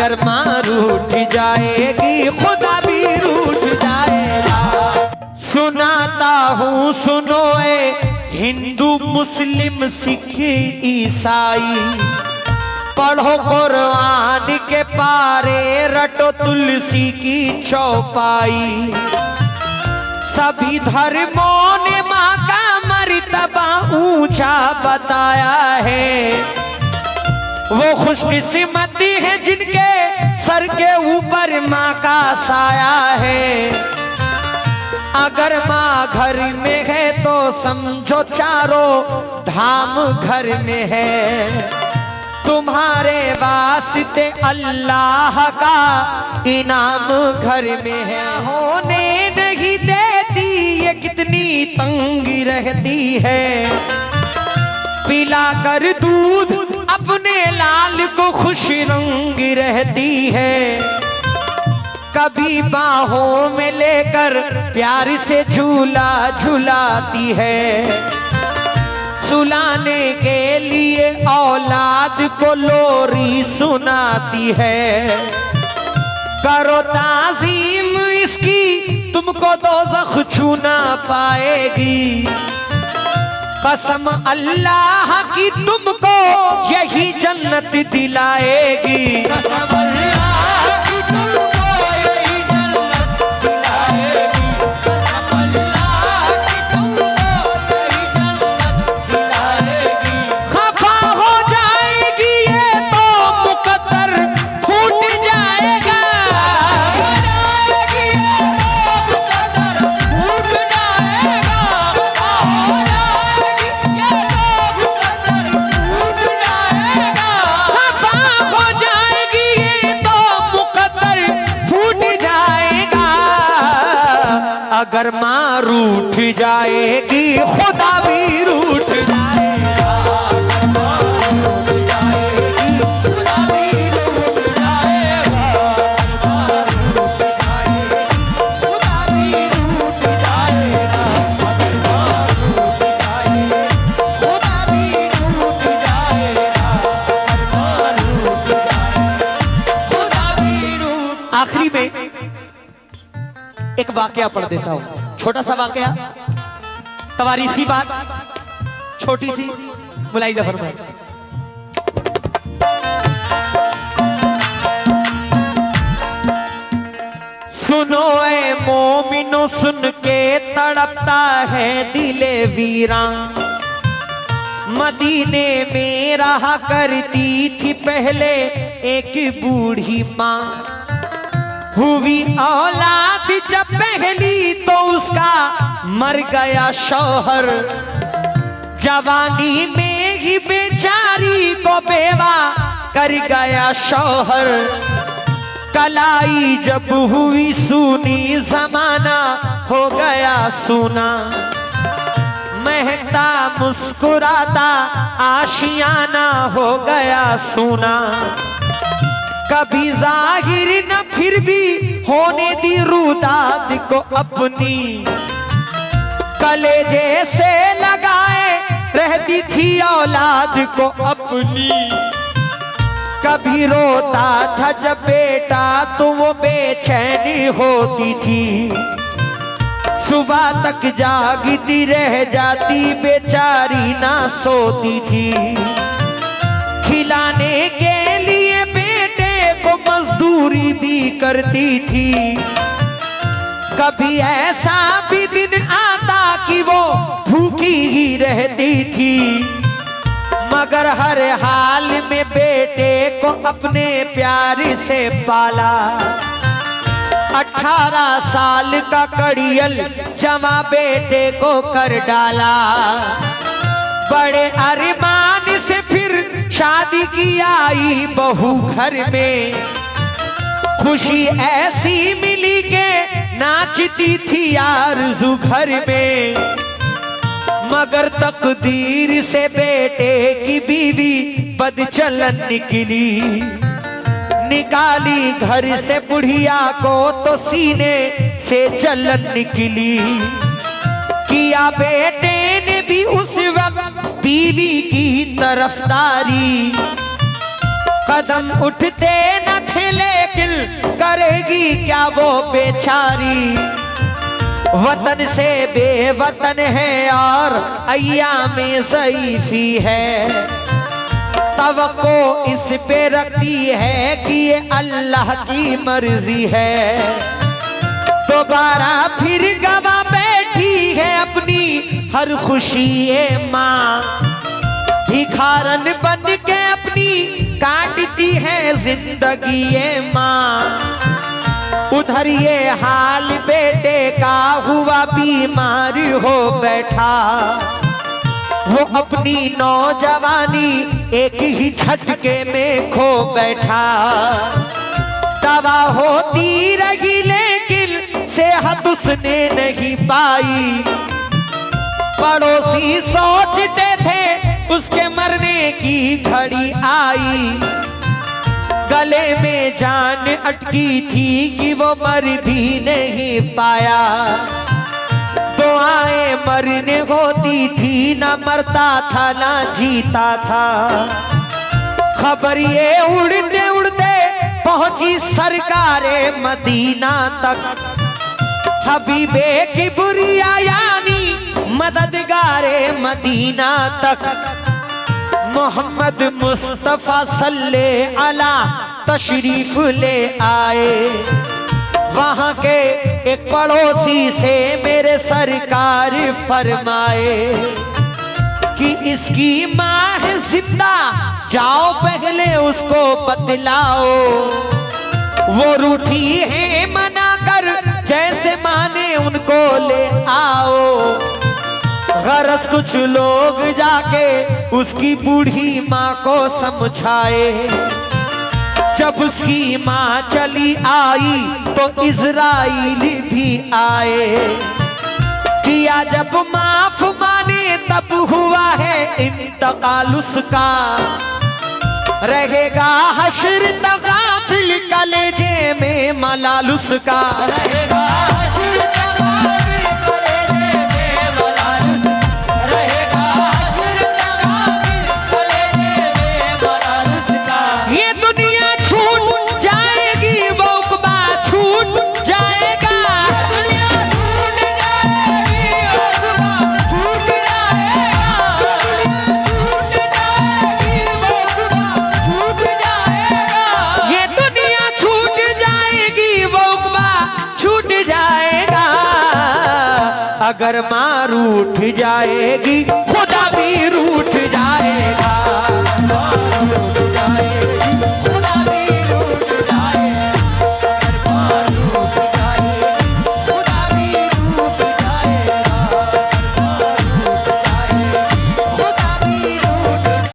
अगर माँ रूठ जाएगी खुदा भी रूठ जाएगा। सुनाता हूँ सुनो ए हिंदू मुस्लिम सिख ईसाई, पढ़ो कुरान के पारे, रटो तुलसी की चौपाई। सभी धर्मों ने माँ का मर्तबा ऊंचा बताया है। वो खुशकिस्मती है जिनके सर के ऊपर माँ का साया है। अगर माँ घर में है तो समझो चारों धाम घर में है। तुम्हारे वास्ते अल्लाह का इनाम घर में है। होने नहीं देती ये कितनी तंगी रहती है, पिला कर दूध अपने लाल को खुश रंग रहती है। कभी बाहों में लेकर प्यार से झूला झुलाती है। सुलाने के लिए औलाद को लोरी सुनाती है। करो ताज़ीम इसकी तुमको दोज़ख छू ना पाएगी। कसम अल्लाह की तुमको यही जन्नत दिलाएगी। कसम अल्लाह की तुमको यही जन्नत दिलाएगी। कसम अल्लाह की तुमको यही जन्नत दिलाएगी। खफा हो जाएगी ये तो मुकद्दर फूट जाएगा। अगर माँ रूठ जाएगी खुदा भी रूठ जाएगा। अगर माँ रूठ जाएगी खुदा भी रूठ जाएगा। अगर माँ रूठ जाएगी खुदा भी रूठ जाएगा। अगर माँ रूठ जाएगी खुदा भी रूठ जाएगा। अगर माँ रूठ जाएगी खुदा भी रूठ। आखिरी में एक वाकया पढ़ देता हूं, छोटा सा वाकया, तवारीखी बात, छोटी सी, मुलाहिजा फरमाएं। सुनो ए मोमिनो सुन के तड़पता है दिले वीरा। मदीने में रहा करती थी पहले एक बूढ़ी माँ। हुई औलाद जब पहली तो उसका मर गया शौहर। जवानी में ही बेचारी को बेवा कर गया शौहर। कलाई जब हुई सूनी जमाना हो गया सूना। महकता मुस्कुराता आशियाना हो गया सूना। कभी जाहिर न फिर भी होने दी रुदाद को अपनी। कलेजे से लगाए रहती थी औलाद को अपनी। कभी रोता था जब बेटा तो वो बेचैनी होती थी। सुबह तक जागती रह जाती बेचारी ना सोती थी। खिलाने के लिए बेटे को मजदूरी भी करती थी। कभी ऐसा भी दिन आता कि वो भूखी ही रहती थी। मगर हर हाल में बेटे को अपने प्यार से पाला। 18 साल का कड़ियल जमा बेटे को कर डाला। बड़े अरमान से फिर शादी की आई बहू घर में। खुशी ऐसी मिली के नाचती थी आरज़ू घर में। मगर तकदीर से बेटे की बीवी बदचलन निकली। निकाली घर से बुढ़िया को तो सीने से जलन निकली। किया बेटे ने भी उस वक्त बीवी की तरफदारी। कदम उठते न देखे लेकिन करेगी क्या वो बेचारी। वतन से बेवतन है और अय्यामे ज़ईफ़ी है। तवक्को इस पे रखती है कि ये अल्लाह की मर्जी है। दोबारा फिर गवा बैठी है अपनी हर खुशी ये माँ। भिखारन बन के अपनी काटती है जिंदगी ये माँ। उधर ये हाल बेटे का हुआ बीमार हो बैठा। वो अपनी नौजवानी एक ही झटके में खो बैठा। दवा होती रही लेकिन सेहत उसने नहीं पाई। पड़ोसी सोचते थे उसके मरने की घड़ी आई। गले में जान अटकी थी कि वो मर भी नहीं पाया। दुआएं मरने होती थी, ना मरता था ना जीता था। खबर ये उड़ते उड़ते पहुंची सरकारे मदीना तक। हबीबे की बुरिया यानी मददगारे मदीना तक। मोहम्मद मुस्तफा सल्ले अला तशरीफ ले आए। वहां के एक पड़ोसी से मेरे सरकार फरमाए कि इसकी माँ है जिंदा, जाओ पहले उसको बतलाओ। वो रूठी है मना कर, जैसे माने उनको ले आओ। गरज कुछ लोग जाके उसकी बूढ़ी माँ को समझाए। जब उसकी माँ चली आई तो इज़राइली भी आए। किया जब माफ माने तब हुआ है इंतकाल उसका। रहेगा हश्र तगाफिल कलेजे में मलाल उसका। रहेगा हश्र तगाफिल कलेजे में मलाल उसका। रहेगा हश्र तगाफिल कलेजे में मलाल उसका। ये दुनिया छूट जाएगी, वो उक़बा छूट जाएगा। दुनिया छूट जाएगी, वो उक़बा छूट जाएगा। छूट जाएगी, वो उक़बा छूट जाएगा। ये दुनिया छूट जाएगी, वो उक़बा छूट जाएगा। अगर माँ रूठ जाएगी खुदा भी रूठ जाएगा।